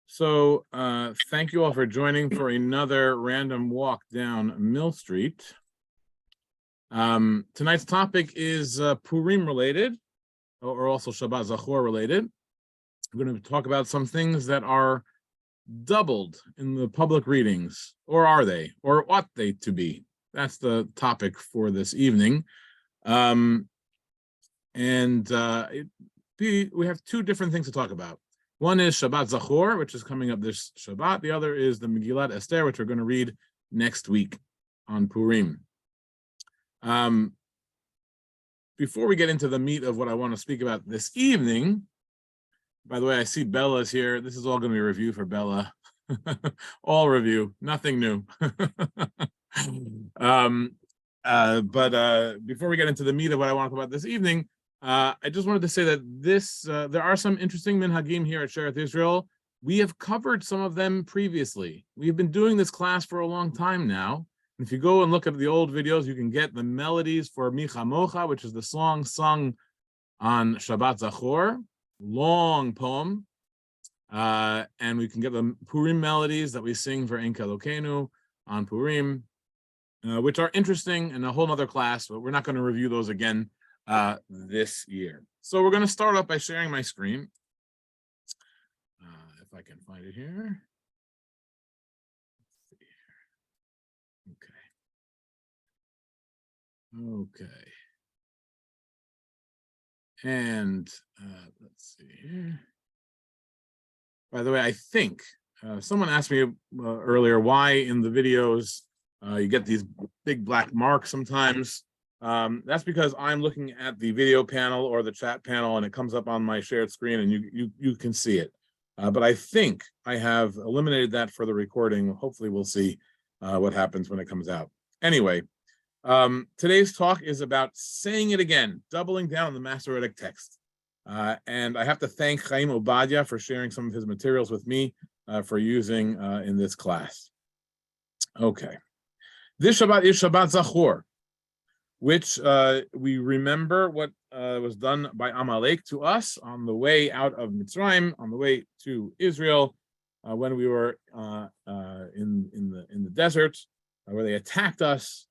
So thank you all for joining for another random walk down Mill Street. Tonight's topic is Purim related, or also Shabbat Zachor related. We're going to talk about some things that are doubled in the public readings, or are they, or ought they to be? That's the topic for this evening. We have two different things to talk about. One is Shabbat Zachor, which is coming up this Shabbat. The other is the Megillat Esther, which we're going to read next week on Purim. Before we get into the meat of what I want to speak about this evening, by the way, I see Bella's here. This is all going to be a review for Bella. All review, nothing new. Before we get into the meat of what I want to talk about this evening, I just wanted to say that there are some interesting minhagim here at Sheretz Israel. We have covered some of them previously. We've been doing this class for a long time now. And if you go and look at the old videos, you can get the melodies for Micha Mocha, which is the song sung on Shabbat Zachor, long poem. And we can get the Purim melodies that we sing for Ein Kelokenu on Purim, which are interesting in a whole other class, but we're not going to review those again this year. So we're going to start off by sharing my screen. If I can find it here. Okay. And let's see here. By the way, I think someone asked me earlier why in the videos you get these big black marks sometimes. That's because I'm looking at the video panel or the chat panel, and it comes up on my shared screen, and you can see it. But I think I have eliminated that for the recording. Hopefully, we'll see what happens when it comes out. Anyway, today's talk is about saying it again, doubling down on the Masoretic text. And I have to thank Chaim Obadia for sharing some of his materials with me for using in this class. Okay. This Shabbat is Shabbat Zachor, which we remember what was done by Amalek to us on the way out of Mitzrayim, on the way to Israel, when we were in the desert, where they attacked us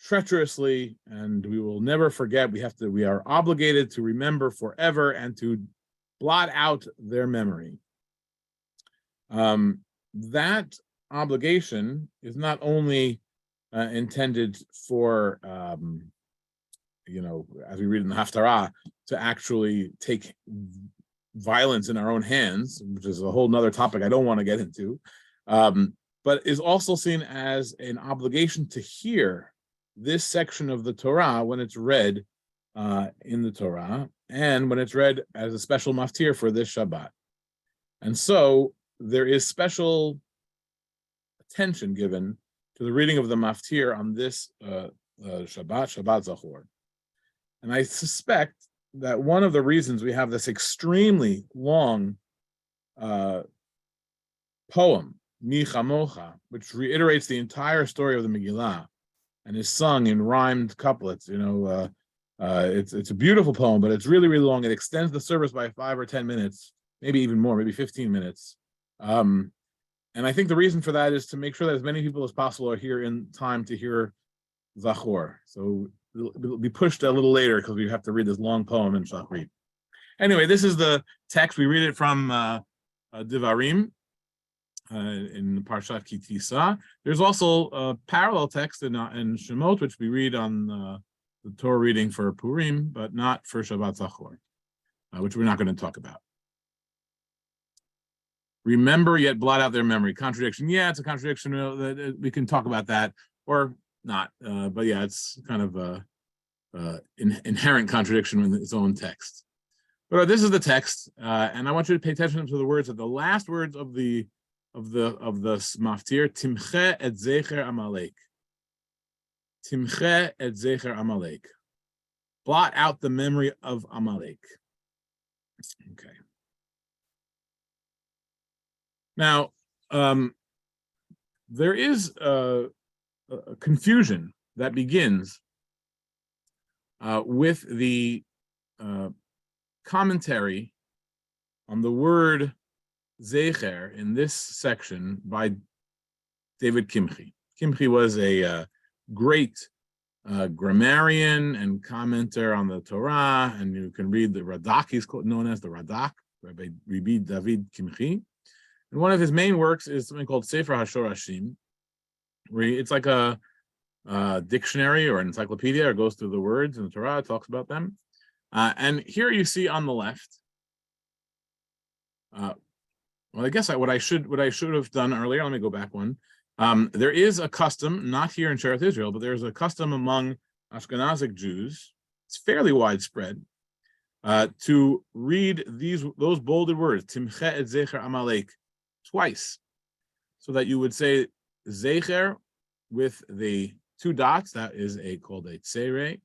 treacherously, and we will never forget. We are obligated to remember forever and to blot out their memory. That obligation is not only intended for, as we read in the Haftarah, to actually take violence in our own hands, which is a whole nother topic I don't want to get into, but is also seen as an obligation to hear this section of the Torah when it's read in the Torah, and when it's read as a special maftir for this Shabbat. And so there is special attention given to the reading of the maftir on this Shabbat Zachor. And I suspect that one of the reasons we have this extremely long poem, Micha Mocha, which reiterates the entire story of the Megillah, and is sung in rhymed couplets. It's a beautiful poem, but it's really, really long. It extends the service by 5 or 10 minutes, maybe even more, maybe 15 minutes. And I think the reason for that is to make sure that as many people as possible are here in time to hear Zachor. So it'll be pushed a little later because we have to read this long poem in Shachrit. Anyway, this is the text. We read it from Devarim, in Parshat Ki Tisa. There's also a parallel text in Shemot, which we read on the Torah reading for Purim, but not for Shabbat Zachor, which we're not going to talk about. Remember, yet blot out their memory. Contradiction. Yeah, it's a contradiction. We can talk about that, or not. But yeah, it's kind of an inherent contradiction in its own text. But this is the text, and I want you to pay attention to the words of the last words of the maftir, Timche et zecher Amalek. Timche et zecher Amalek. Blot out the memory of Amalek. Okay. Now, there is a confusion that begins with the commentary on the word Zecher in this section by David Kimchi. Kimchi was a great grammarian and commenter on the Torah, and you can read the Radak. He's known as the Radak, Rabbi David Kimchi. And one of his main works is something called Sefer HaShorashim, where it's like a dictionary or an encyclopedia, or goes through the words in the Torah, talks about them. And here you see on the left. Well, I guess what I should have done earlier. Let me go back one. There is a custom, not here in Sheretz Israel, but there's a custom among Ashkenazic Jews. It's fairly widespread to read those bolded words, Timche et Zecher Amalek, twice, so that you would say Zecher with the 2 dots. That is called a Tzere,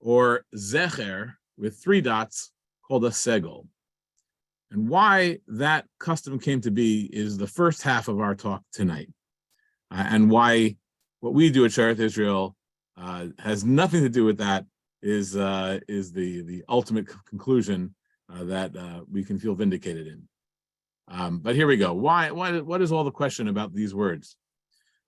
or Zecher with 3 dots, called a Segel. And why that custom came to be is the first half of our talk tonight. And why what we do at Sheretz Israel has nothing to do with that is the ultimate conclusion that we can feel vindicated in. But here we go. What is all the question about these words?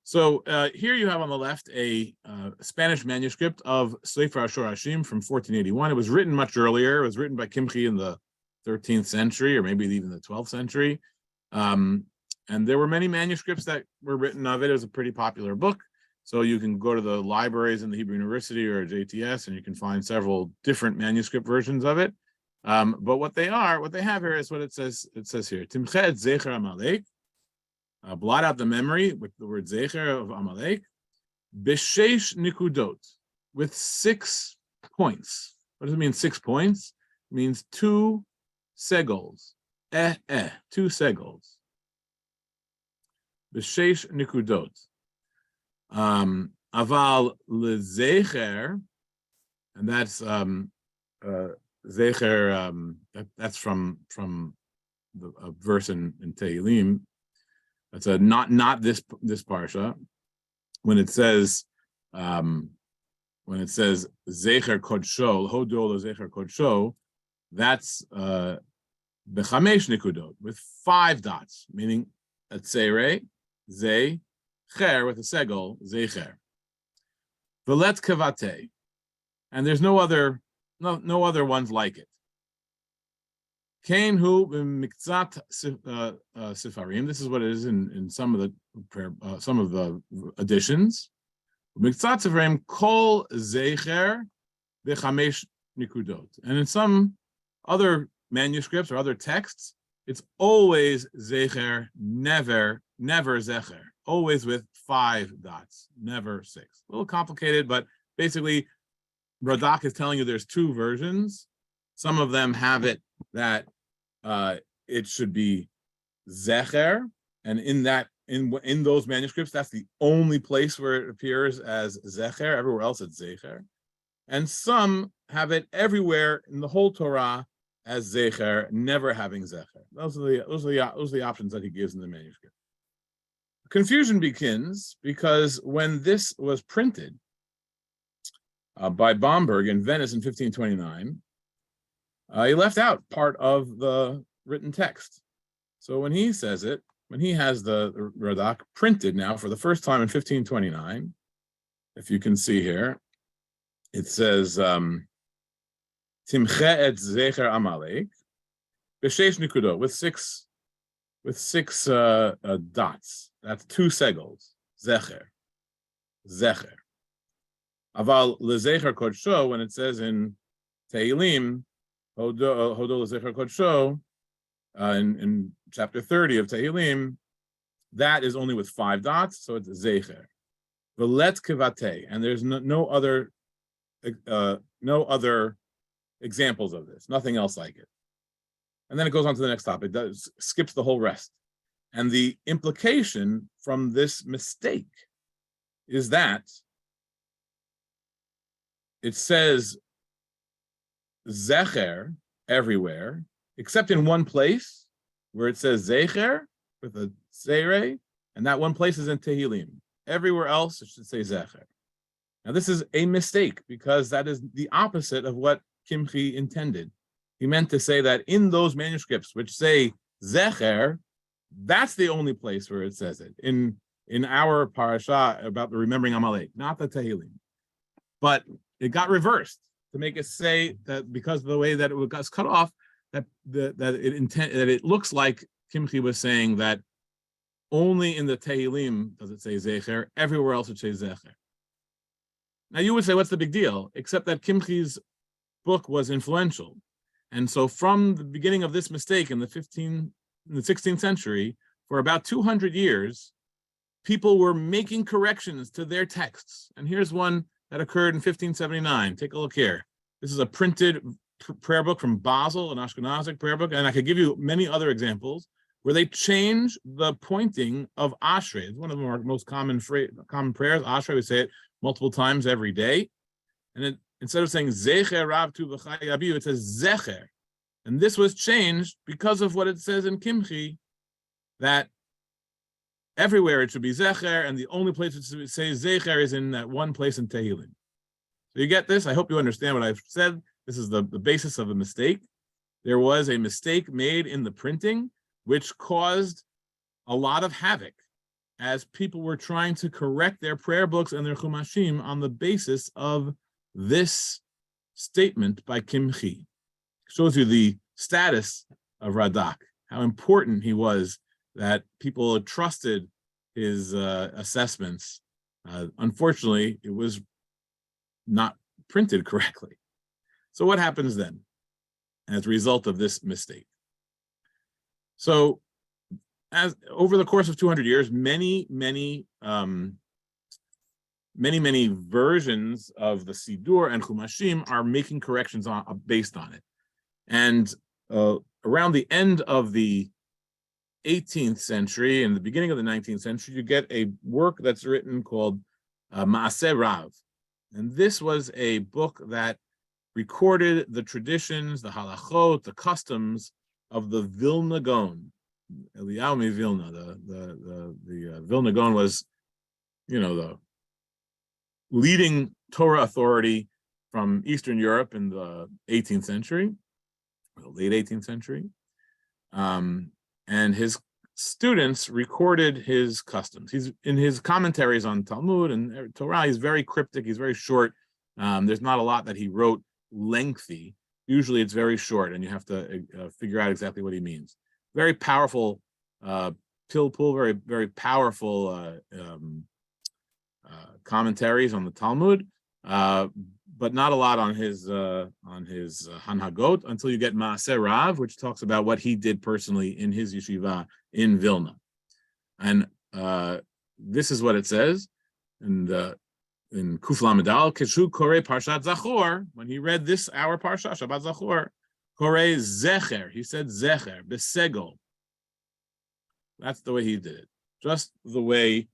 So here you have on the left a Spanish manuscript of Sefer HaShorashim from 1481. It was written much earlier. It was written by Kimchi in the 13th century, or maybe even the 12th century. And there were many manuscripts that were written of it. It was a pretty popular book. So you can go to the libraries in the Hebrew University or JTS, and you can find several different manuscript versions of it. But what they have here is what it says. It says here, Timchet Zecher Amalek, blot out the memory with the word Zecher of Amalek, B'sheish Nikudot, with 6 points. What does it mean, 6 points? It means 2 segels. 2 segels. B'sheish Nikudot. Aval lezecher, and that's zecher. That's from a verse in Tehillim. That's not this parsha. When it says zecher kodsho, hodol zecher kodsho, that's bechamesh nikudot, with 5 dots, meaning a tzere, ze. Cher with a segel, zecher. Velet kavate, and there's no other ones like it. Kain hu b'miktzat sifarim. This is what it is in some of the editions. Miktzat sifarim kol zecher v'chamesh nikudot, and in some other manuscripts or other texts, it's always zecher, never zecher. Always with 5 dots, never 6. A little complicated, but basically, Radak is telling you there's 2 versions. Some of them have it that it should be zecher, and in those manuscripts, that's the only place where it appears as zecher. Everywhere else, it's zecher. And some have it everywhere in the whole Torah as zecher, never having zecher. Those are the options that he gives in the manuscript. Confusion begins because when this was printed by Bomberg in Venice in 1529, he left out part of the written text. So when he says it, when he has the Radak printed now for the first time in 1529, if you can see here, it says Timche et Zecher Amalek b'sheish nikudot, with 6 dots. That's 2 segels. Zecher. Aval lezecher kodsho, when it says in Tehillim, hodo lezecher kodsho, in chapter 30 of Tehillim, that is only with 5 dots, so it's zecher. Velet kivate, and there's no other examples of this. Nothing else like it. And then it goes on to the next topic. It skips the whole rest. And the implication from this mistake is that it says zecher everywhere, except in one place where it says zecher with a zere, and that one place is in Tehillim. Everywhere else, it should say zecher. Now, this is a mistake because that is the opposite of what Kimchi intended. He meant to say that in those manuscripts which say zecher, That's the only place where it says it in our parasha about the remembering Amalek, not the Tehillim. But it got reversed to make it say that because of the way that it got cut off, that it looks like Kimchi was saying that only in the Tehillim does it say Zecher, everywhere else it says Zecher. Now you would say, what's the big deal? Except that Kimchi's book was influential. And so from the beginning of this mistake in the 16th century, for about 200 years, people were making corrections to their texts. And here's one that occurred in 1579. Take a look here. This is a printed prayer book from Basel, an Ashkenazic prayer book, and I could give you many other examples where they change the pointing of Ashrei. It's one of our most common prayers. Ashrei, we say it multiple times every day. And instead of saying Zecher Rav Tu B'chai Abiyu, it says Zecher. And this was changed because of what it says in Kimchi, that everywhere it should be Zecher, and the only place it should say Zecher is in that one place in Tehillim. So you get this? I hope you understand what I've said. This is the basis of a mistake. There was a mistake made in the printing, which caused a lot of havoc as people were trying to correct their prayer books and their chumashim on the basis of this statement by Kimchi. Shows you the status of Radak, how important he was, that people trusted his assessments. Unfortunately, it was not printed correctly. So what happens then as a result of this mistake? So as over the course of 200 years, many versions of the Sidur and Chumashim are making corrections based on it. And around the end of the 18th century and the beginning of the 19th century, you get a work that's written called Maaseh Rav. And this was a book that recorded the traditions, the halachot, the customs of the Vilna Gaon. Eliyahu Vilna, the Vilna Gaon was, the leading Torah authority from Eastern Europe in the 18th century, late 18th century. And his students recorded his customs. He's in his commentaries on Talmud and Torah, he's very cryptic, he's very short. There's not a lot that he wrote lengthy. Usually it's very short and you have to figure out exactly what he means. Very powerful pilpul, very, very powerful commentaries on the Talmud, but not a lot on his Hanhagot until you get Maaseh Rav, which talks about what he did personally in his yeshiva in Vilna. And this is what it says in Kuf Lamed Al, Keshu Korei Parshat Zachor, when he read this, our Parsha, Shabbat Zachor, Korei Zecher, he said Zecher, Besegol. That's the way he did it. Just the way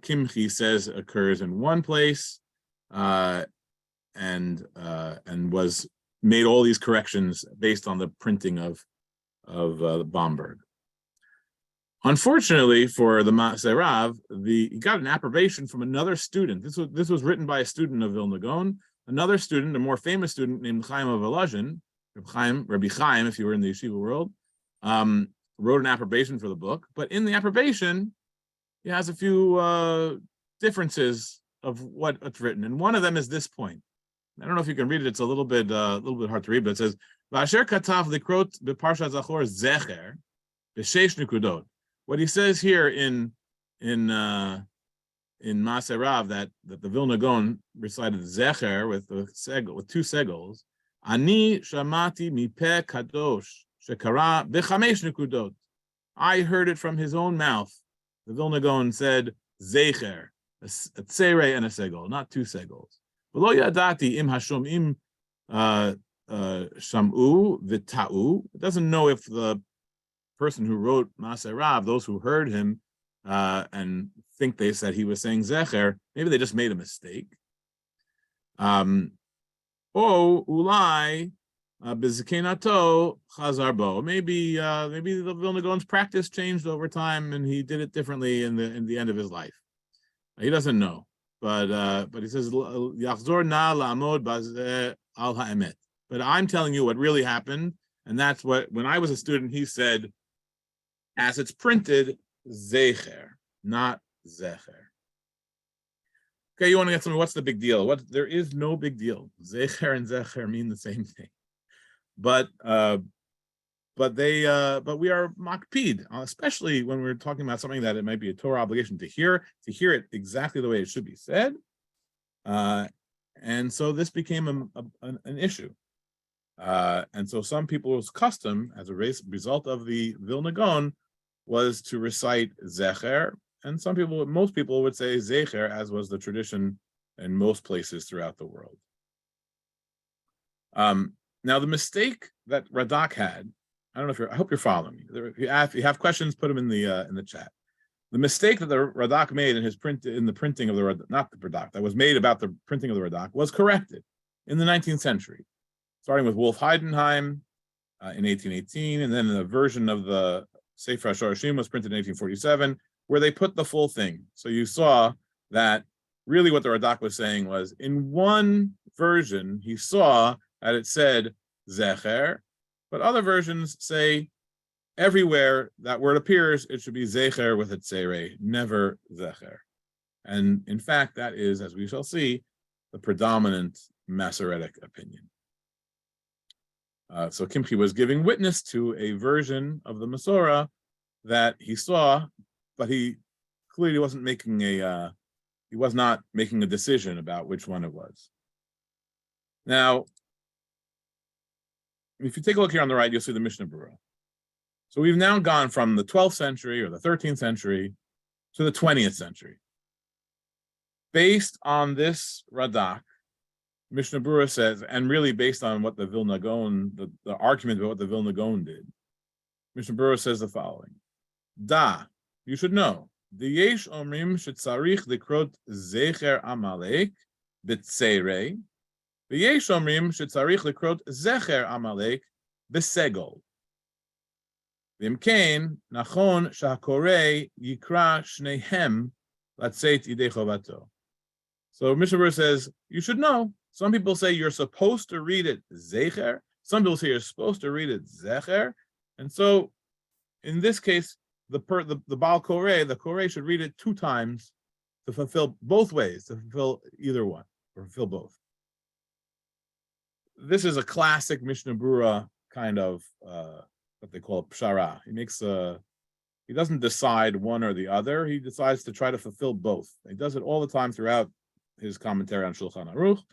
Kimchi says occurs in one place, and was made all these corrections based on the printing of Bomberg. Unfortunately for the Maaseh Rav, he got an approbation from another student. This was written by a student of Vilna Gaon. Another student, a more famous student named Chaim of Volozhin, Rabbi Chaim, if you were in the yeshiva world, wrote an approbation for the book. But in the approbation, he has a few differences of what's written, and one of them is this point. I don't know if you can read it. It's a little bit hard to read, but it says, "V'asher katav likrot beparshat Zachor zecher b'sheish nukudot." What he says here in Maaseh Rav that the Vilna Gaon recited zecher with two segels. Ani shamati mipeh kadosh shekara b'chamesh nukudot. I heard it from his own mouth. The Vilna Gaon said zecher, a tzere and a segel, not two segels. V'lo yadati im hashomim shamu v'ta'u. It doesn't know if the person who wrote Maaseh Rav, those who heard him and think they said he was saying zecher, maybe they just made a mistake. O ulai bizkenato chazar bo. Maybe the Vilna Gaon's practice changed over time and he did it differently in the end of his life. He doesn't know, but he says yachzor na la'amod bazeh al ha'emet. But I'm telling you what really happened, and that's what when I was a student he said as it's printed, zecher, not zecher. Okay, you want to get something, what's the big deal? There is no big deal. Zecher and zecher mean the same thing. But we are makpid, especially when we're talking about something that it might be a Torah obligation to hear it exactly the way it should be said. And so this became an issue. And so some people's custom, as a result of the Vilna Gaon, was to recite zecher, and most people would say zecher, as was the tradition in most places throughout the world. Now, the mistake that Radak had, I hope you're following me. If you have questions, put them in the chat. The mistake that the Radak made in the printing of the Radak, not the Radak, that was made about the printing of the Radak, was corrected in the 19th century, starting with Wolf Heidenheim in 1818, and then the version of the Sefer HaShorashim was printed in 1847, where they put the full thing. So you saw that really what the Radak was saying was, in one version, he saw that it said zecher, but other versions say everywhere that word appears, it should be zecher with a tzere, never zecher. And in fact, that is, as we shall see, the predominant Masoretic opinion. So Kimchi was giving witness to a version of the Masorah that he saw, but he clearly wasn't making he was not making a decision about which one it was. Now, if you take a look here on the right, you'll see the Mishnah Berurah. So we've now gone from the 12th century or the 13th century to the 20th century. Based on this Radak, Mishnah Berurah says, and really based on what the Vilna Gaon, the argument about what the Vilna Gaon did, Mishnah Berurah says the following: Da, you should know, the Yesh Omrim shetzarich likrot zecher Amalek b'tzeirei, the Yesh Omrim shetzarich likrot zecher Amalek b'segol. V'imkein nachon shakorei yikra shnehem latzeit idei chovato. So Mishnah Berurah says, you should know. Some people say you're supposed to read it zecher. Some people say you're supposed to read it zecher. And so, in this case, the Baal Koreh, the Koreh should read it 2 times to fulfill both ways, to fulfill either one, or fulfill both. This is a classic Mishnah Berurah kind of what they call pshara. He doesn't decide one or the other. He decides to try to fulfill both. He does it all the time throughout his commentary on Shulchan Aruch.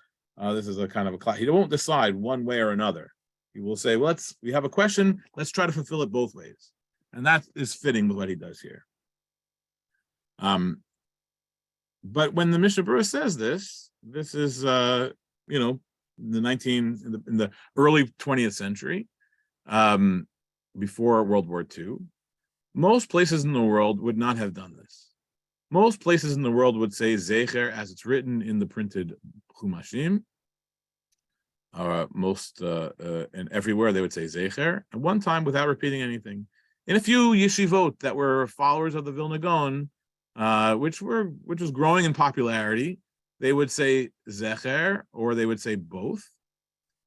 This is a kind of a, he won't decide one way or another. He will say, well, we have a question, let's try to fulfill it both ways. And that is fitting with what he does here. But when the Mishnah Berurah says this is, in the early 20th century, before World War II, most places in the world would not have done this. Most places in the world would say zecher as it's written in the printed chumashim. And everywhere they would say zecher. And one time, without repeating anything, in a few yeshivot that were followers of the Vilna Gaon, which was growing in popularity, they would say zecher, or they would say both.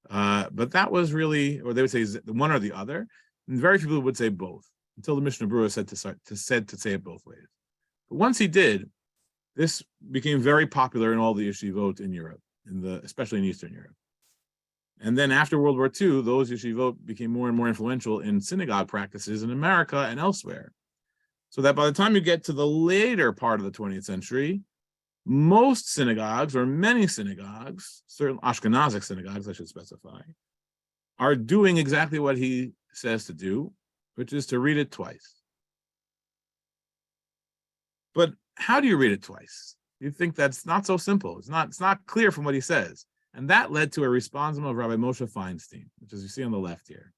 But that was really, or they would say one or the other. And very few people would say both until the Mishnah Berurah said to say it both ways. But once he did, this became very popular in all the yeshivot in Europe, especially in Eastern Europe. And then after World War II, those yeshivot became more and more influential in synagogue practices in America and elsewhere. So that by the time you get to the later part of the 20th century, most synagogues, or many synagogues, certain Ashkenazic synagogues, I should specify, are doing exactly what he says to do, which is to read it twice. But how do you read it twice? You think that's not so simple. It's not clear from what he says. And that led to a responsum of Rabbi Moshe Feinstein, which is you see on the left here,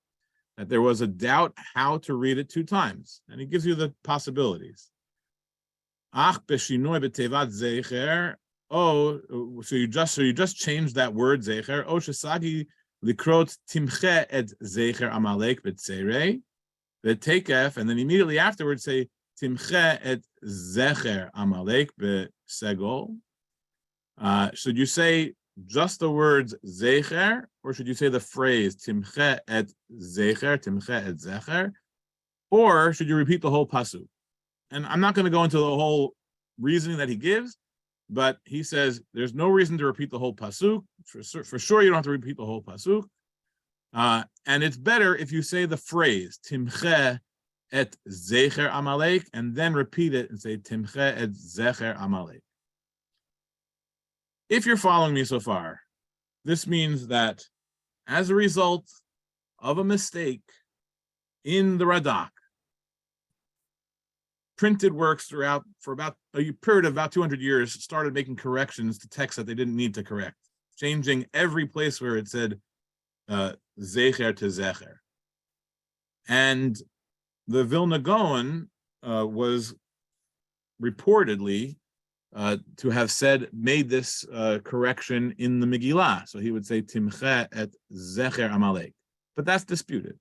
that there was a doubt how to read it 2 times. And he gives you the possibilities. Ach beshinoi betevat zecher. Oh, so you just changed that word zecher. Oh, shesagi likrot timche et zecher amalek betzerei. Betekef, and then immediately afterwards say timche et zecher amalek besegol. Should you say just the words zecher, or should you say the phrase timche et zecher, timche et zecher? or should you repeat the whole pasuk? And I'm not going to go into the whole reasoning that he gives, but he says there's no reason to repeat the whole pasuk. For sure, you don't have to repeat the whole pasuk. And it's better if you say the phrase Timche et Zecher Amalek and then repeat it and say Timche et Zecher Amalek. If you're following me so far, this means that as a result of a mistake in the Radak, printed works throughout for about a period of about 200 years started making corrections to texts that they didn't need to correct, changing every place where it said Zecher to Zecher. And the Vilna Gaon was reportedly to have made this correction in the Megillah. So he would say Timche et Zecher Amalek. But that's disputed.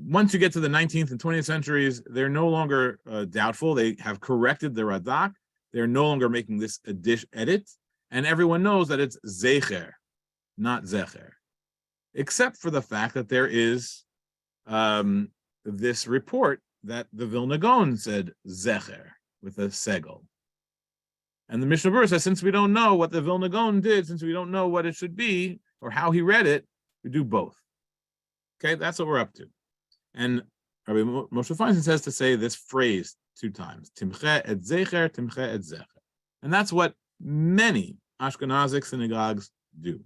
Once you get to the 19th and 20th centuries, they're no longer doubtful. They have corrected the Radak. They're no longer making this edit. And everyone knows that it's Zecher, not Zecher. Except for the fact that there is this report that the Vilna Gaon said Zecher with a segel. And the Mishnah Berurah says, since we don't know what the Vilna Gaon did, since we don't know what it should be or how he read it, we do both. Okay, that's what we're up to. And Rabbi Moshe Feinstein says to say this phrase 2 times, Timche et Zecher, Timche et Zecher. And that's what many Ashkenazic synagogues do.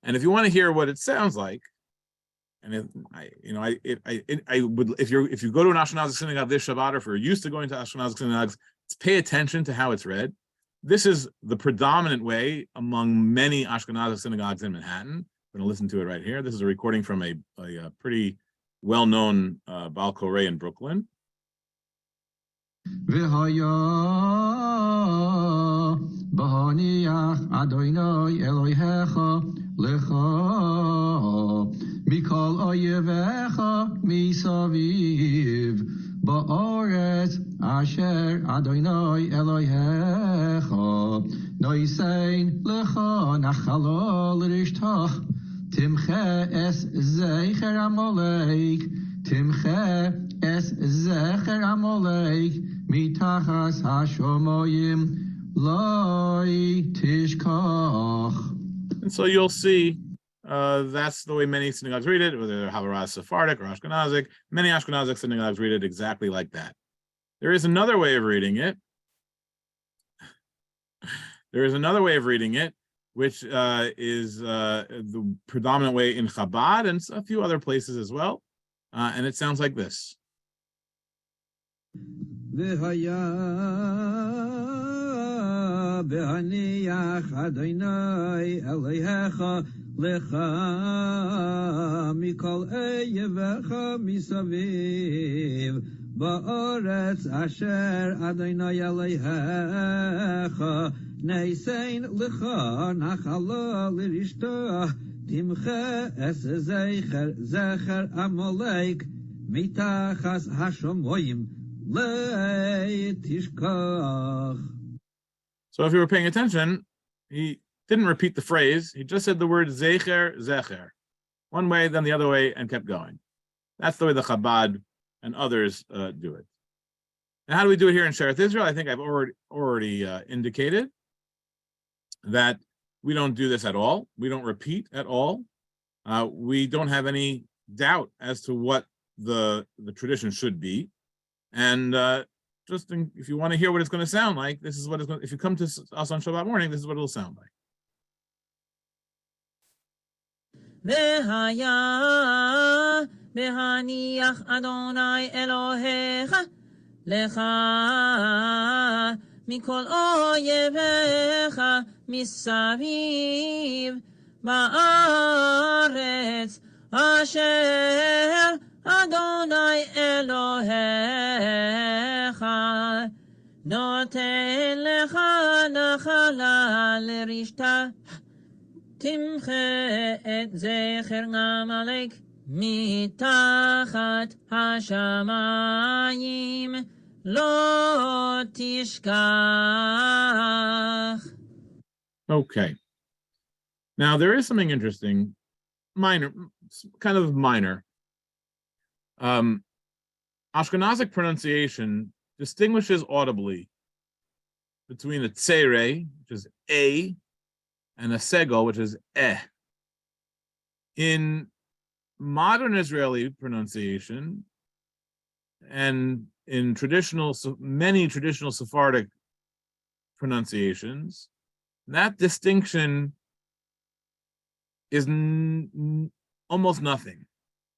And if you want to hear what it sounds like, and if you go to an Ashkenazic synagogue this Shabbat, or if you're used to going to Ashkenazic synagogues, pay attention to how it's read. This is the predominant way among many Ashkenazic synagogues in Manhattan. I'm going to listen to it right here. This is a recording from a pretty well-known Baal Koreh in Brooklyn. Mikol oyevecha misaviv ba'aretz asher Adonai Elohecha noisein lecha nachalo l'rishtach timche es zecher amalek timche es zecher amalek mitachas hashomoyim loi tishkach. And so you'll see that's the way many synagogues read it, whether they're Havaraz Sephardic or Ashkenazic. Many Ashkenazic synagogues read it exactly like that. There is another way of reading it. Which is the predominant way in Chabad and a few other places as well. And it sounds like this. Behaniach Adonai Elohecha lecha mikol eyevecha misaviv ba'aretz asher Adonai Elohecha neisein lecha nachala l'rishtah timche es zecher amalek mitachas hashomoyim leitishkach. So if you were paying attention, he didn't repeat the phrase. He just said the word zecher, zecher. One way, then the other way, and kept going. That's the way the Chabad and others do it. And how do we do it here in Sheretz Israel? I think I've already indicated that we don't do this at all. We don't repeat at all. We don't have any doubt as to what the tradition should be. And if you want to hear what it's going to sound like, this is what it's going to, if you come to us on Shabbat morning, this is what it'll sound like. V'haya behaniach Adonai Elohecha lecha mikol oyevecha misaviv ba'aretz asher Adonai Elohecha noten lecha nachala l'rishtah timche et zecher amalek mitachat hashamayim lo tishkach. Okay. Now there is something interesting, minor, kind of minor. Ashkenazic pronunciation distinguishes audibly between a tsere, which is a, and a segol, which is eh. In modern Israeli pronunciation, and in many traditional Sephardic pronunciations, that distinction is almost nothing.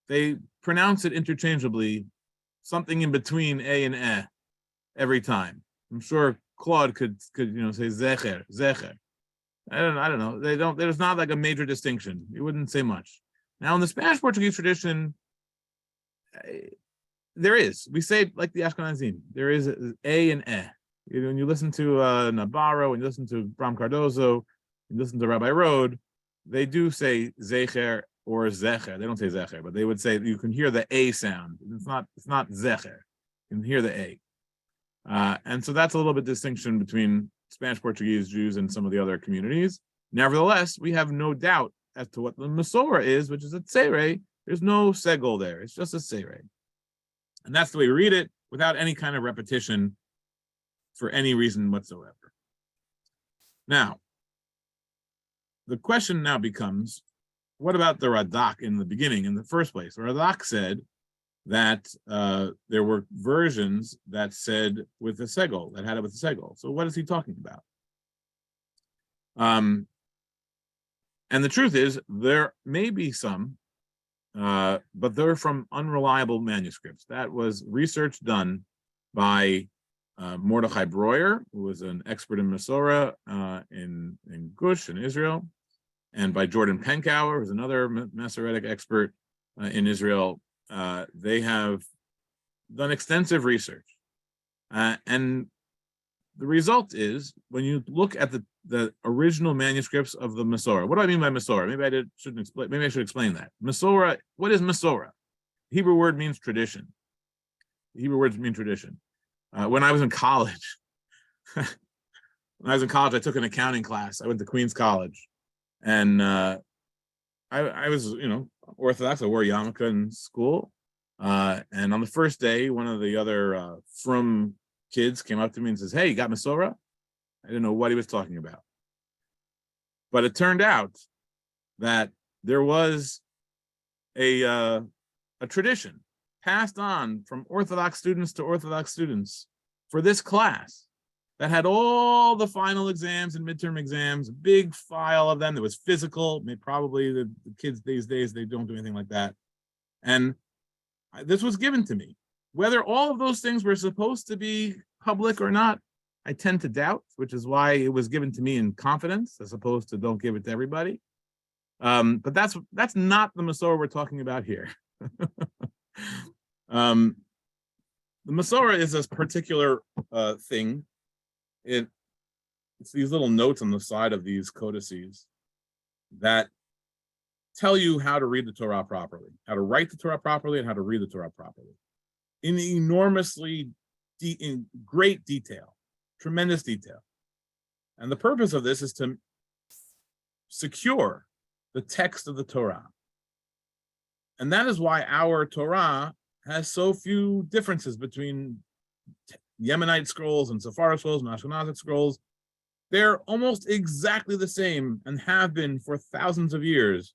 They pronounce it interchangeably, something in between a and eh, every time. I'm sure Claude could say zecher. I don't know. There's not like a major distinction. You wouldn't say much. Now in the Spanish Portuguese tradition, there is. We say like the Ashkenazim. There is a and eh. When you listen to Navarro, when you listen to Bram Cardozo, when you listen to Rabbi Rode, they do say zecher or zecher. They don't say zecher, but they would say you can hear the a sound. It's not zecher. You can hear the a. And so that's a little bit distinction between Spanish Portuguese Jews and some of the other communities. Nevertheless, we have no doubt as to what the Masorah is, which is a tsere. There's no segol there. It's just a tsere. And that's the way we read it without any kind of repetition for any reason whatsoever. Now, the question now becomes, what about the Radak in the beginning, in the first place? The Radak said that there were versions that said with a segol, that had it with a segol. So what is he talking about? And the truth is, there may be some, but they're from unreliable manuscripts. That was research done by Mordechai Breuer, who was an expert in Masorah in Gush in Israel, and by Jordan Penkower, who's another Masoretic expert in Israel. They have done extensive research, and the result is when you look at the original manuscripts of the Masorah. What do I mean by Masorah? Shouldn't explain. Maybe I should explain that. Masorah. What is Masorah? The Hebrew word means tradition. The Hebrew words mean tradition. When I was in college, I took an accounting class. I went to Queens College, and I was, Orthodox. I wore yarmulke in school, and on the first day, one of the other frum kids came up to me and says, "Hey, you got Masorah?" I didn't know what he was talking about, but it turned out that there was a tradition passed on from Orthodox students to Orthodox students for this class that had all the final exams and midterm exams, a big file of them. That was physical. Probably the kids these days, they don't do anything like that. And this was given to me. Whether all of those things were supposed to be public or not, I tend to doubt, which is why it was given to me in confidence, as opposed to don't give it to everybody. But that's not the Masorah we're talking about here. The Masorah is this particular thing. It's these little notes on the side of these codices that tell you how to read the Torah properly, how to write the Torah properly, and how to read the Torah properly, in in great detail, tremendous detail. And the purpose of this is to secure the text of the Torah. And that is why our Torah has so few differences between Yemenite scrolls and Sephardic scrolls and Ashkenazic scrolls. They're almost exactly the same and have been for thousands of years.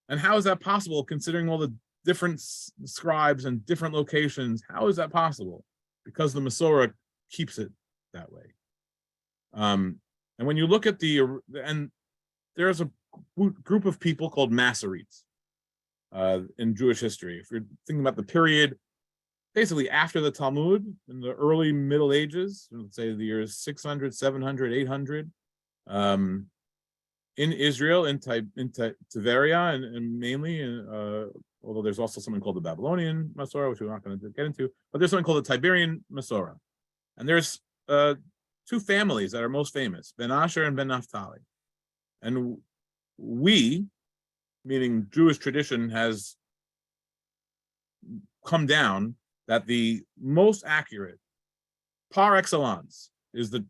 And how is that possible, considering all the different scribes and different locations? How is that possible? Because the Masorah keeps it that way. And when you look at and there's a group of people called Masoretes in Jewish history. If you're thinking about the period basically after the Talmud, in the early Middle Ages, let's say the years 600, 700, 800, in Israel, in Tiberia, and mainly, although there's also something called the Babylonian Masorah, which we're not going to get into, but there's something called the Tiberian Masorah. And there's two families that are most famous, Ben Asher and Ben Naphtali. And we, meaning Jewish tradition, has come down that the most accurate, par excellence, is the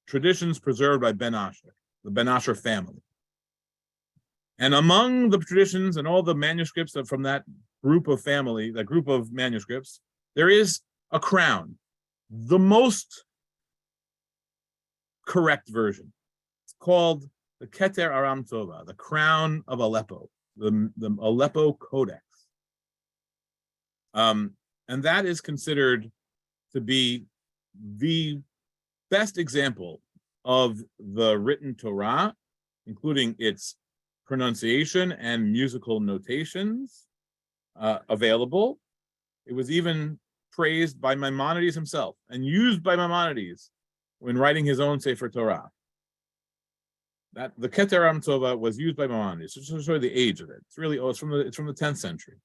traditions preserved by Ben Asher, the Ben Asher family. And among the traditions and all the manuscripts from that group of manuscripts, there is a crown, the most correct version. It's called the Keter Aram Tova, the Crown of Aleppo, the Aleppo Codex. And that is considered to be the best example of the written Torah, including its pronunciation and musical notations available. It was even praised by Maimonides himself and used by Maimonides when writing his own Sefer Torah. That the Keter Aram Tova was used by Maimonides, just to show you the age of it. It's really it's from the 10th century.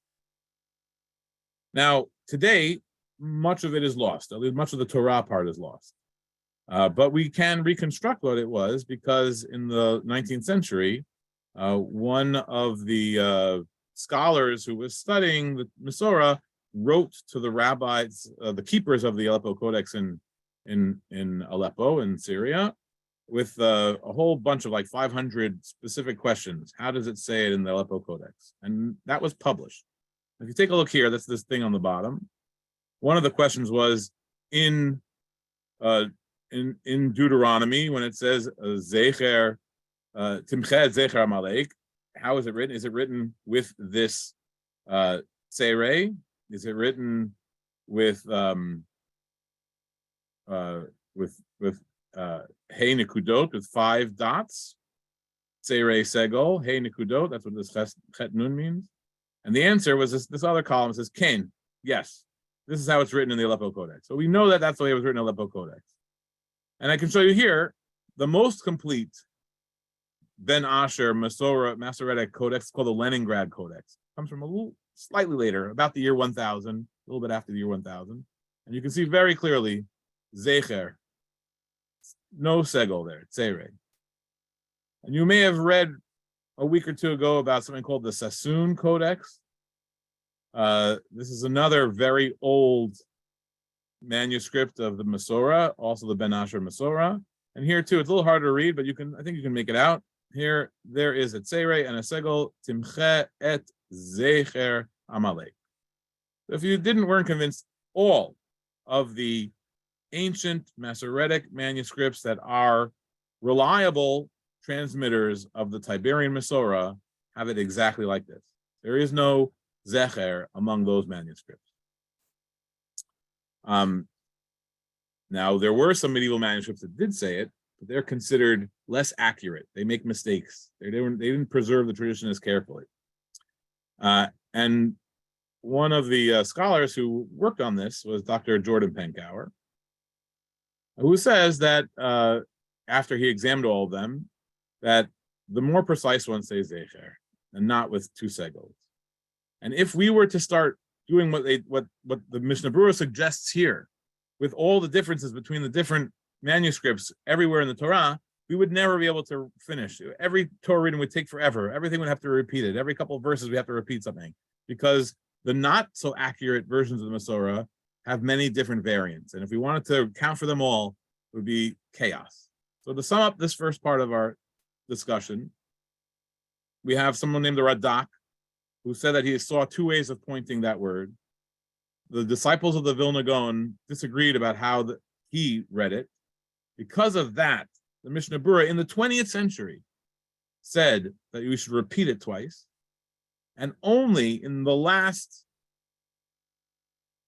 Now today, much of it is lost. At least much of the Torah part is lost. But we can reconstruct what it was, because in the 19th century, one of the scholars who was studying the Masorah wrote to the rabbis, the keepers of the Aleppo Codex in Aleppo in Syria, with a whole bunch of like 500 specific questions. How does it say it in the Aleppo Codex? And that was published. If you take a look here, that's this thing on the bottom. One of the questions was in Deuteronomy, when it says Zecher, Timchet Zecher Amalek, how is it written? Is it written with this Seirei? Is it written with Hey Nekudot, with 5 dots? Seirei Segol, Hey Nekudot, that's what this Chet Nun means. And the answer was this other column says Ken, yes. This is how it's written in the Aleppo Codex. So we know that that's the way it was written in the Aleppo Codex. And I can show you here the most complete Ben Asher Masoretic Codex, called the Leningrad Codex. It comes from a little slightly later, about the year 1000, a little bit after the year 1000. And you can see very clearly Zecher, no Segol there, Tzerei. And you may have read a week or two ago about something called the Sassoon Codex. This is another very old manuscript of the Masorah, also the Ben Asher Masorah. And here too, it's a little harder to read, but I think you can make it out. Here, there is a Tzerei and a Segol, Timche et Zecher Amalek. If you weren't convinced, all of the ancient Masoretic manuscripts that are reliable transmitters of the Tiberian Masorah have it exactly like this. There is no Zecher among those manuscripts. Now, there were some medieval manuscripts that did say it, but they're considered less accurate. They make mistakes. They didn't preserve the tradition as carefully. And one of the scholars who worked on this was Dr. Jordan Penkower, who says that after he examined all of them, that the more precise ones say Zecher, and not with 2 Segos. And if we were to start doing what the Mishnah Berurah suggests here, with all the differences between the different manuscripts everywhere in the Torah, we would never be able to finish. Every Torah reading would take forever. Everything would have to be repeated. Every couple of verses we have to repeat something, because the not so accurate versions of the Masorah have many different variants. And if we wanted to account for them all, it would be chaos. So to sum up this first part of our discussion, we have someone named the Radak, who said that he saw 2 ways of pointing that word. The disciples of the Vilna Gaon disagreed about how he read it. Because of that, the Mishnah Berurah in the 20th century said that we should repeat it twice. And only in the last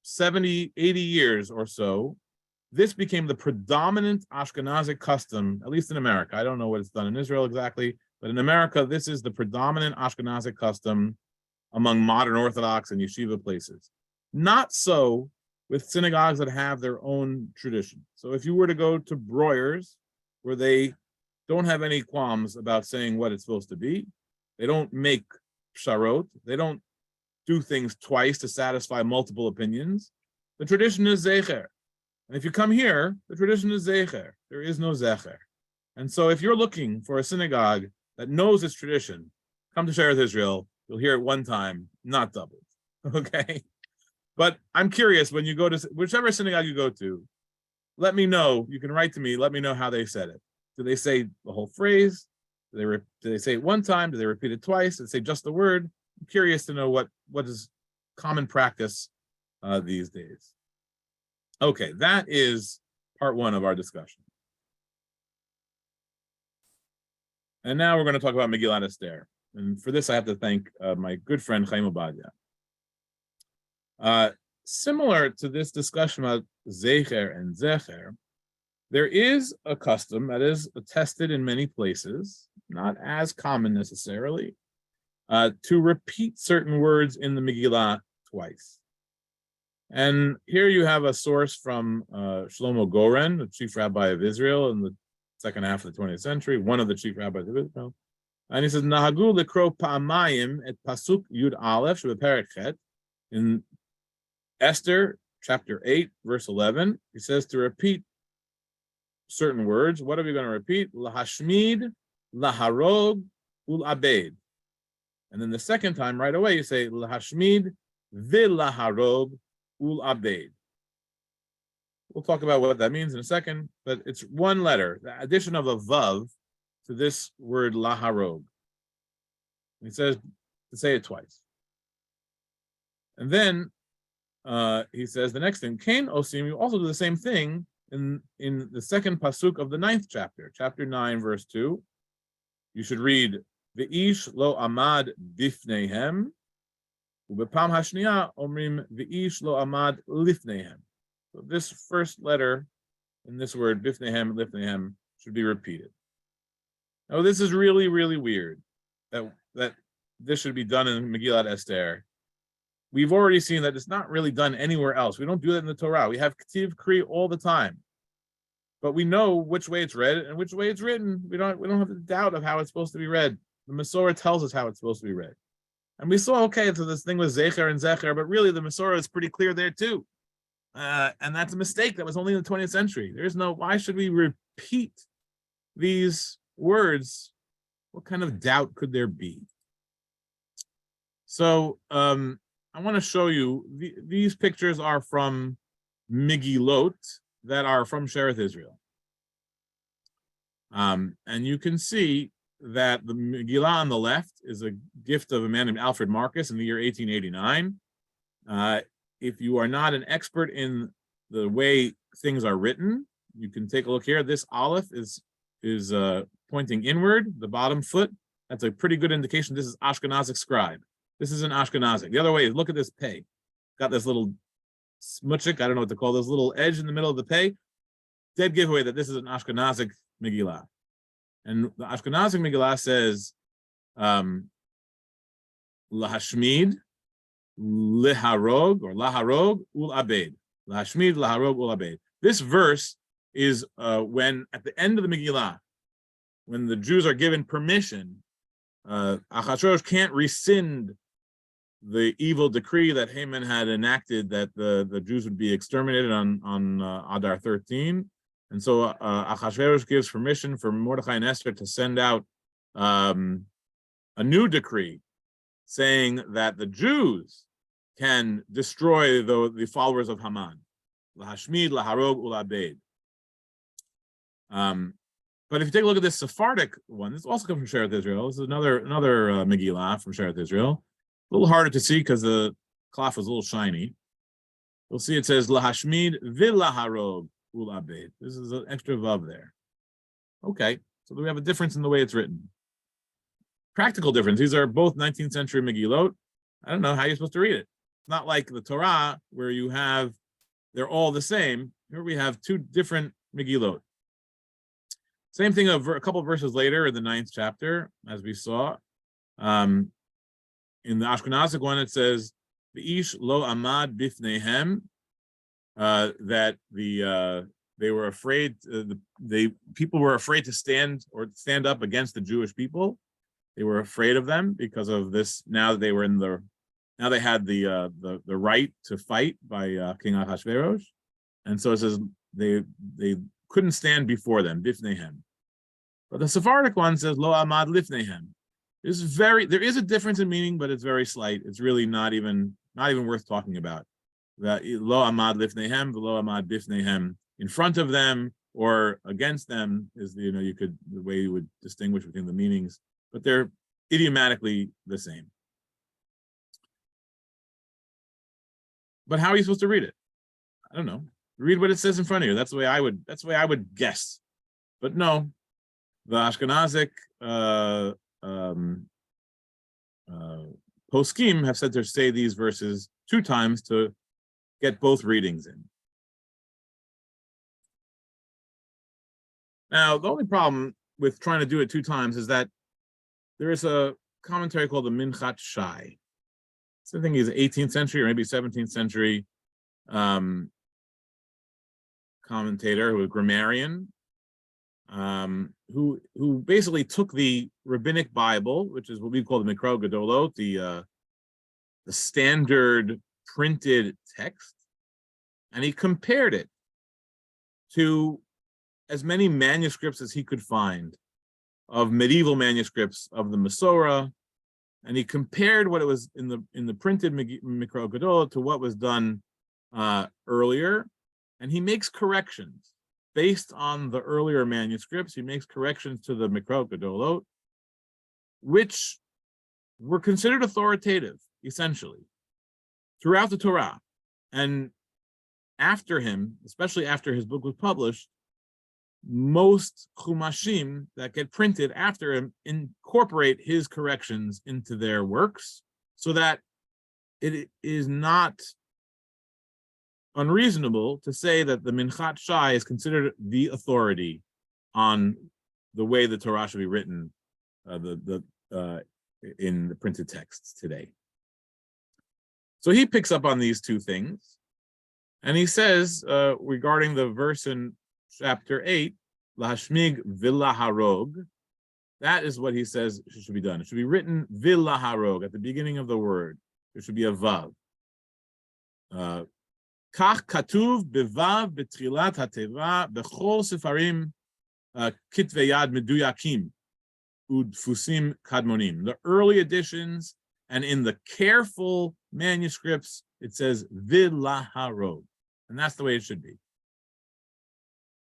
70, 80 years or so, this became the predominant Ashkenazic custom, at least in America. I don't know what it's done in Israel exactly, but in America, this is the predominant Ashkenazic custom among modern Orthodox and yeshiva places. Not so with synagogues that have their own tradition. So if you were to go to Breuer's, where they don't have any qualms about saying what it's supposed to be, they don't make psharot, they don't do things twice to satisfy multiple opinions. The tradition is Zecher. And if you come here, the tradition is Zecher. There is no Zecher. And so if you're looking for a synagogue that knows its tradition, come to Shearith Israel. You'll hear it one time, not doubled. Okay? But I'm curious, when you go to whichever synagogue you go to, let me know. You can write to me. Let me know how they said it. Do they say the whole phrase? Do they say it one time? Do they repeat it twice? Do they say just the word? I'm curious to know what is common practice these days. Okay, that is part one of our discussion. And now we're going to talk about Megillat Esther. And for this, I have to thank my good friend Chaim Obadia. Similar to this discussion about Zecher and Zecher, there is a custom that is attested in many places, not as common necessarily, to repeat certain words in the Megillah twice. And here you have a source from Shlomo Goren, the chief rabbi of Israel in the second half of the 20th century, one of the chief rabbis of Israel. And he says, Nahagu lekro pa'amayim et pasuk yud aleph shebeperek chet. In Esther, chapter 8, verse 11, he says to repeat certain words. What are we going to repeat? Lahashmid, laharog, ul-abed. And then the second time, right away, you say lahashmid, vilaharog, ul-abed. We'll talk about what that means in a second, but it's one letter, the addition of a vav to this word laharog. He says to say it twice. And then he says the next thing, Kain Osim, you also do the same thing in the second pasuk of the 9th chapter, chapter 9, verse 2. You should read V'ish lo amad bifneihem, ubepam hashniya omrim V'ish lo amad lifneihem. So this first letter in this word bifneihem, lifneihem should be repeated. Now this is really, really weird that this should be done in Megillat Esther. We've already seen that it's not really done anywhere else. We don't do that in the Torah. We have Ktiv Kri all the time, but we know which way it's read and which way it's written. We don't have the doubt of how it's supposed to be read. The Masorah tells us how it's supposed to be read, and we saw so this thing with Zecher and Zecher, but really the Masorah is pretty clear there too, and that's a mistake that was only in the 20th century. There's no why should we repeat these words? What kind of doubt could there be? So I want to show you, these pictures are from Megillot that are from Shearith Israel. And you can see that the Megillah on the left is a gift of a man named Alfred Marcus in the year 1889. If you are not an expert in the way things are written, you can take a look here. This Aleph is pointing inward, the bottom foot. That's a pretty good indication this is Ashkenazic scribe. This is an Ashkenazic. The other way is look at this pay. Got this little smutchik, I don't know what to call this little edge in the middle of the pay. Dead giveaway that this is an Ashkenazic Megillah. And the Ashkenazic Megillah says, Lahashmid, Liharog, or Laharog, Ul Abed. Lahashmid, Laharog, Ul Abed. This verse is when, at the end of the Megillah, when the Jews are given permission, Achashverosh can't rescind the evil decree that Haman had enacted that the Jews would be exterminated on Adar 13. And so Achashverosh gives permission for Mordechai and Esther to send out a new decree saying that the Jews can destroy the followers of Haman. Lahashmid, laharog, ulabed. But if you take a look at this Sephardic one, this also comes from Shearith Israel. This is another Megillah from Shearith Israel. A little harder to see because the cloth was a little shiny. You'll see it says Lahashmid vilaharog ulabed. This is an extra vav there. Okay, so we have a difference in the way it's written. Practical difference. These are both 19th century Megillot. I don't know how you're supposed to read it. It's not like the Torah where they're all the same. Here we have two different Megillot. Same thing a couple of verses later in the 9th chapter, as we saw. In the Ashkenazic one, it says, "V'ish lo amad bifneihem," that they were afraid. People were afraid to stand up against the Jewish people. They were afraid of them because of this. Now they were now they had the right to fight by King Ahasuerus, and so it says they couldn't stand before them, bifneihem. But the Sephardic one says lo amad lifneihem. There is a difference in meaning, but it's very slight. It's really not even worth talking about. That lo amad lifneihem, lo amad bifneihem, in front of them, or against them is, the way you would distinguish between the meanings, but they're idiomatically the same. But how are you supposed to read it? I don't know. Read what it says in front of you. That's the way I would guess. But no, the Ashkenazic poskim have said to say these verses 2 times to get both readings in. Now, the only problem with trying to do it 2 times is that there is a commentary called the Minchat Shai. So I think he's 18th century or maybe 17th century commentator, who was a grammarian, who basically took the rabbinic Bible, which is what we call the Mikro Gedolot, the standard printed text, and he compared it to as many manuscripts as he could find of medieval manuscripts of the Masorah, and he compared what it was in the printed Mikro Gedolot to what was done earlier, and he makes corrections based on the earlier manuscripts. He makes corrections to the Mikro Gedolot, which were considered authoritative, essentially, throughout the Torah. And after him, especially after his book was published, most chumashim that get printed after him incorporate his corrections into their works, so that it is not unreasonable to say that the Minchat Shai is considered the authority on the way the Torah should be written in the printed texts today. So he picks up on these 2 things, and he says regarding the verse in chapter 8, Lahashmig Villaharog, that is what he says should be done. It should be written Villaharog at the beginning of the word. There should be a Vav. Kach Katuv Bevav Betrilat Hateva Bechol Sefarim Kitvei Yad Meduyakim Udfusim Kadmonim. The early editions and in the careful manuscripts, it says Villaharog. And that's the way it should be.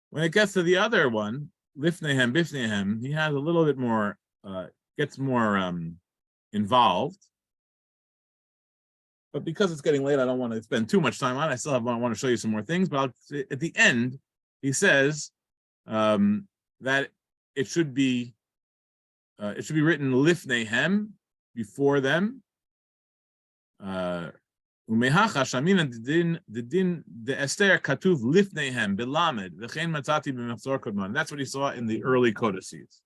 When it gets to the other one, Lifnehem, Bifnehem, he has a little bit more, gets more involved. But because it's getting late, I don't want to spend too much time on it. I still want to show you some more things. But at the end, he says that it should be written Lifnehem, before them. Umehacha shamina didin the Esther katuv lifnehem belamed v'chein matzati b'machzor kodman. That's what he saw in the early codices.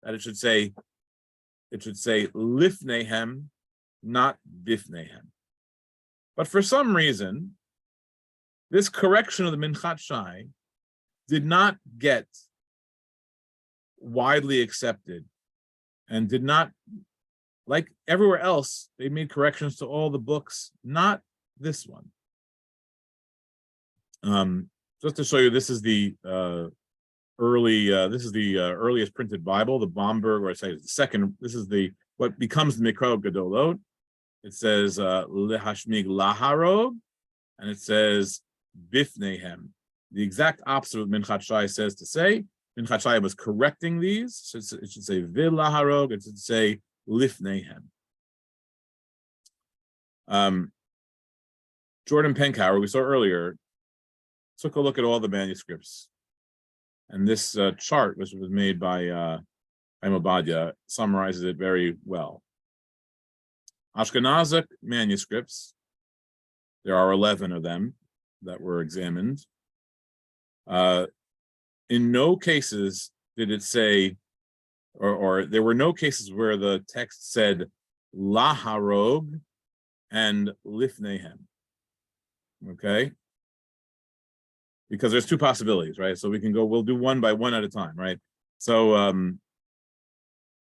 That it should say lifnehem, not bifnehem. But for some reason, this correction of the Minchat Shai did not get widely accepted, and did not, like everywhere else, they made corrections to all the books, not this one. Just to show you, this is the earliest printed Bible, the Bomberg, or I say the second. This is what becomes the Mikro Gedolot. It says Lehashmig Laharog, and it says Bifnehem. The exact opposite of what Minchat Shai says to say. Minchat Shai was correcting these. So it should say Villaharog. It should say Lifnehem. Jordan Penkower, we saw earlier, took a look at all the manuscripts, and this chart, which was made by Chaim Obadia, summarizes it very well. Ashkenazic manuscripts, there are 11 of them that were examined. In no cases did it say, or there were no cases where the text said Laharog and Lifnehem. Okay? Because there's 2 possibilities, right? So we'll do one by one at a time, right? So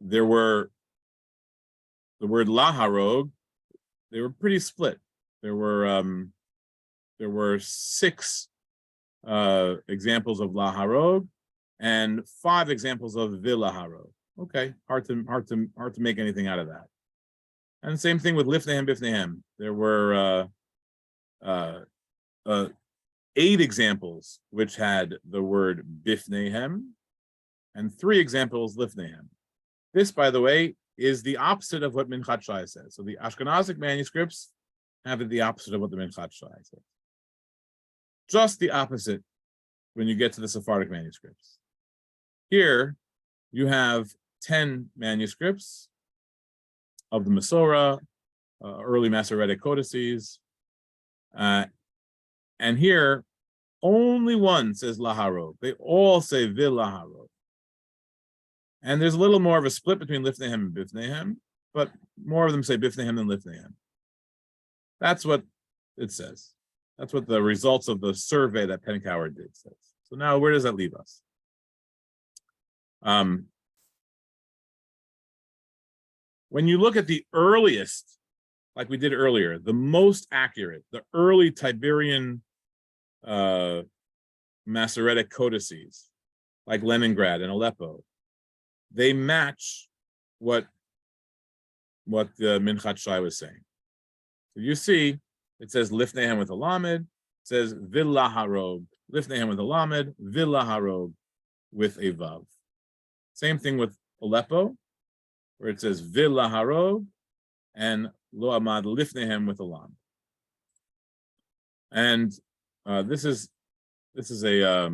there were the word Laharog, they were pretty split. There were 6 examples of Laharog and 5 examples of Villaharog. Okay, hard to make anything out of that. And same thing with Lifnehem Bifnehem. There were 8 examples which had the word bifnehem, and 3 examples lifnehem. This, by the way, is the opposite of what Minchat Shai says. So the Ashkenazic manuscripts have the opposite of what the Minchat Shai says. Just the opposite when you get to the Sephardic manuscripts. Here, you have 10 manuscripts of the Masorah, early Masoretic codices, and here, only one says laharov. They all say vil laharov. And there's a little more of a split between lifnehem and bifnehem, but more of them say bifnehem than lifnehem. That's what it says. That's what the results of the survey that Penkower did says. So now, where does that leave us? When you look at the earliest, like we did earlier, the most accurate, the early Tiberian Masoretic codices, like Leningrad and Aleppo, they match what the Minchat Shai was saying. So you see, it says Lifnehem with a lamed, it says Villa Harob, Lifnehem with a lamed, Villa Harob with a vav. Same thing with Aleppo, where it says Villa Harob and Lo Amad Lifnehem with a lam. And this is a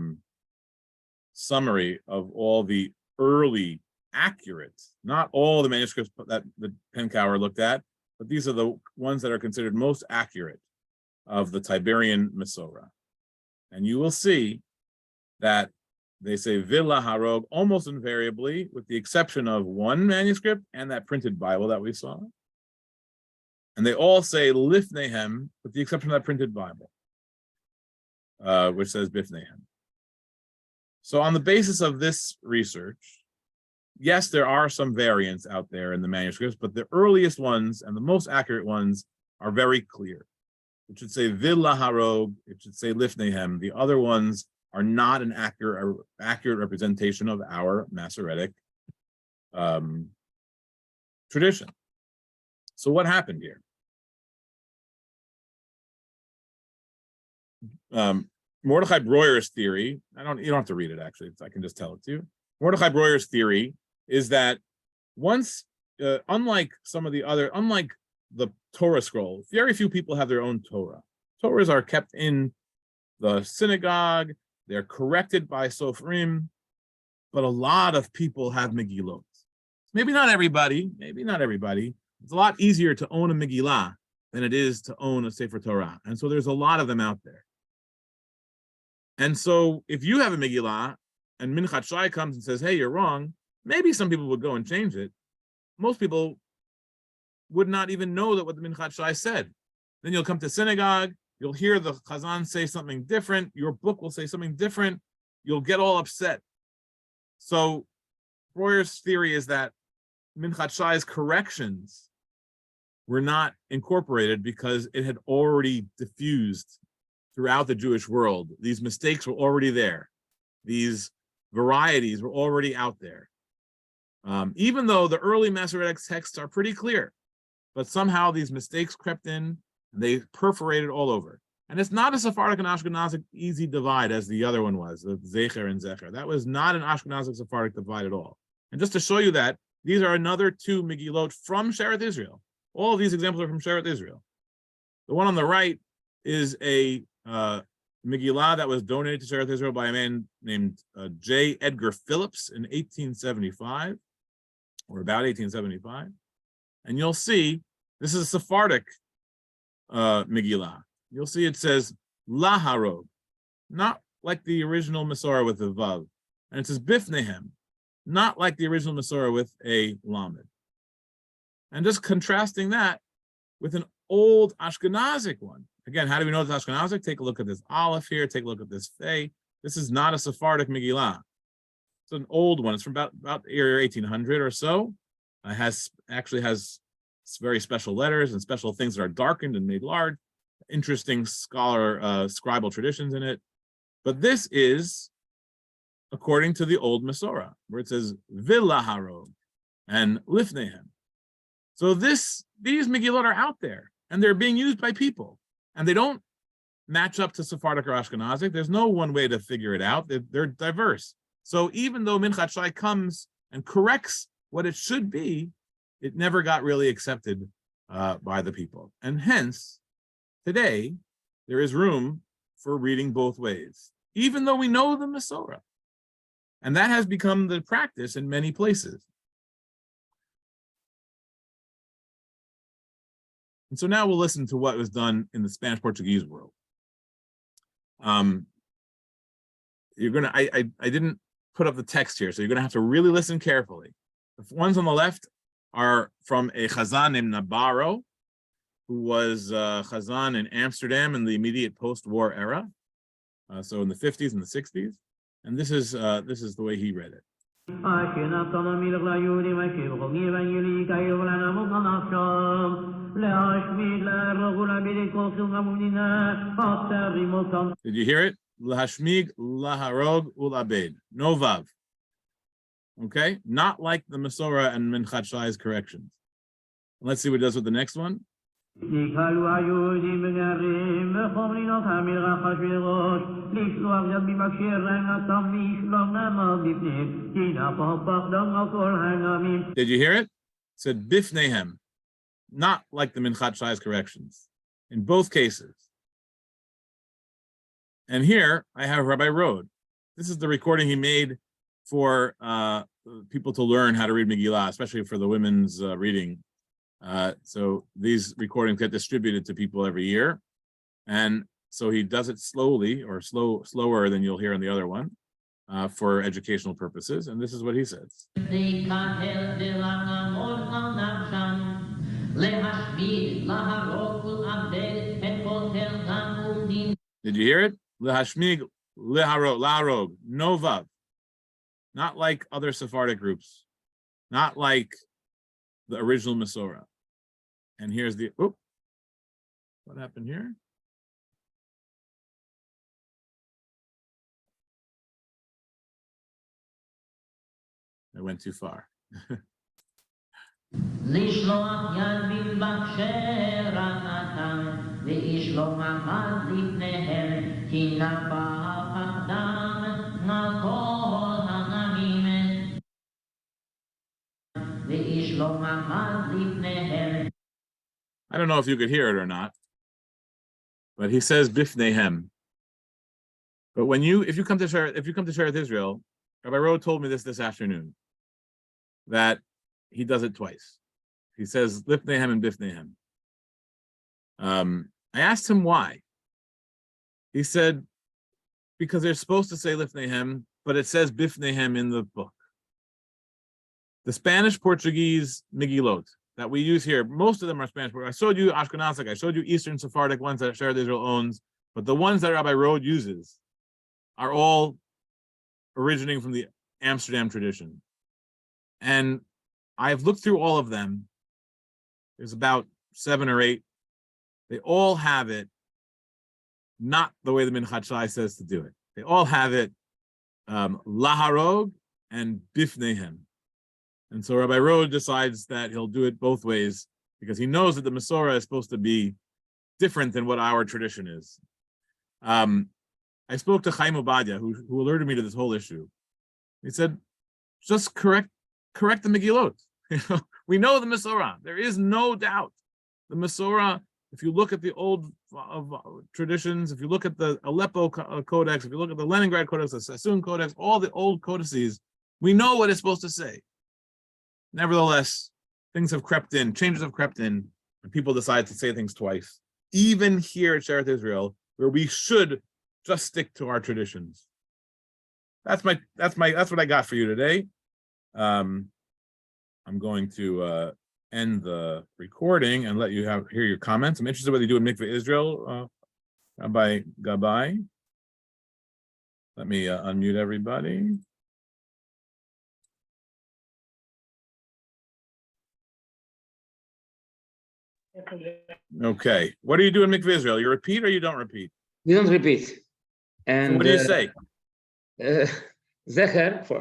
summary of all the early accurate, not all the manuscripts that the Penkower looked at, but these are the ones that are considered most accurate of the Tiberian Masorah. And you will see that they say Villa Harog almost invariably, with the exception of one manuscript and that printed Bible that we saw. And they all say Lifnehem, with the exception of that printed Bible, which says Bifnehem. So on the basis of this research, yes, there are some variants out there in the manuscripts, but the earliest ones and the most accurate ones are very clear. It should say Villa Harog, it should say Lifnehem. The other ones are not an accurate representation of our Masoretic tradition. So what happened here? Mordechai Breuer's theory, you don't have to read it actually, I can just tell it to you. Mordechai Breuer's theory is that once, unlike the Torah scroll, very few people have their own Torah. Torahs are kept in the synagogue, they're corrected by Sofrim, but a lot of people have Megillot. Maybe not everybody. It's a lot easier to own a Megillah than it is to own a Sefer Torah. And so there's a lot of them out there. And so if you have a Megillah and Minchat Shai comes and says, hey, you're wrong, maybe some people would go and change it. Most people would not even know that what the Minchat Shai said. Then you'll come to synagogue, you'll hear the Chazan say something different, your book will say something different, you'll get all upset. So Breuer's theory is that Minchat Shai's corrections were not incorporated because it had already diffused throughout the Jewish world. These mistakes were already there. These varieties were already out there. Even though the early Masoretic texts are pretty clear, but somehow these mistakes crept in, and they perforated all over. And it's not a Sephardic and Ashkenazic easy divide as the other one was, the Zecher and Zecher. That was not an Ashkenazic Sephardic divide at all. And just to show you that, these are another 2 Megillot from Sheretz Israel. All of these examples are from Sheretz Israel. The one on the right is a Megillah that was donated to Sheretz Israel by a man named J. Edgar Phillips in 1875, or about 1875. And you'll see, this is a Sephardic Megillah. You'll see it says Laharog, not like the original Masorah with a Vav. And it says Bifnehem, not like the original Masorah with a Lamed. And just contrasting that with an old Ashkenazic one. Again, how do we know it's Ashkenazic? Take a look at this Aleph here, take a look at this Fei. This is not a Sephardic Megillah. It's an old one. It's from about the year 1800 or so. It has very special letters and special things that are darkened and made large. Interesting scribal traditions in it. But this is according to the old Masorah, where it says Villa Harog and Lifnehem. So these Megillot are out there, and they're being used by people, and they don't match up to Sephardic or Ashkenazic. There's no one way to figure it out. They're diverse. So even though Minchat Shai comes and corrects what it should be, it never got really accepted by the people. And hence, today, there is room for reading both ways, even though we know the Masorah. And that has become the practice in many places. And so now we'll listen to what was done in the Spanish-Portuguese world. I didn't put up the text here, so you're gonna have to really listen carefully. The ones on the left are from a Chazan named Nabarro, who was Chazan in Amsterdam in the immediate post-war era, so in the 50s and the 60s. And this is the way he read it. Did you hear it? Lahashmig, laharog, ulabed. No vav. Okay? Not like the Masorah and Minchat Shai's corrections. Let's see what it does with the next one. Did you hear it? It said bifnehem. Not like the Minchat Shai's corrections. In both cases. And here I have Rabbi Rode. This is the recording he made for people to learn how to read Megillah, especially for the women's reading. So these recordings get distributed to people every year. And so he does it slowly or slower than you'll hear on the other one for educational purposes. And this is what he says. Did you hear it? Lehashmig, laharog, no vav. Not like other Sephardic groups. Not like the original Masorah. And here's the, what happened here? I went too far. I don't know if you could hear it or not, but he says bifnehem. But if you come to Sheretz Israel, Rabbi Rode told me this afternoon that he does it twice. He says lifnehem and bifnehem. I asked him why. He said because they're supposed to say lifnehem, but it says bifnehem in the book. The Spanish-Portuguese Megillot that we use here, most of them are Spanish. I showed you Ashkenazic, I showed you Eastern Sephardic ones that Sheretz Israel owns, but the ones that Rabbi Rode uses are all originating from the Amsterdam tradition. And I've looked through all of them. There's about 7 or 8. They all have it not the way the Minchat Shai says to do it. They all have it laharog and bifnehem. And so Rabbi Rode decides that he'll do it both ways because he knows that the Masorah is supposed to be different than what our tradition is. I spoke to Chaim Obadia, who alerted me to this whole issue. He said, just correct the Megillot. We know the Masorah. There is no doubt. The Masorah, if you look at the old traditions, if you look at the Aleppo Codex, if you look at the Leningrad Codex, the Sassoon Codex, all the old codices, we know what it's supposed to say. Nevertheless, things have crept in, changes have crept in, and people decide to say things twice. Even here at Sheretz Israel, where we should just stick to our traditions. That's what I got for you today. I'm going to end the recording and let you hear your comments. I'm interested what they do in Mikveh Israel. Rabbi Gabai. Let me unmute everybody. Okay. What do you do in Mikveh Israel? You repeat or you don't repeat? You don't repeat. And so what do you say? Zecher for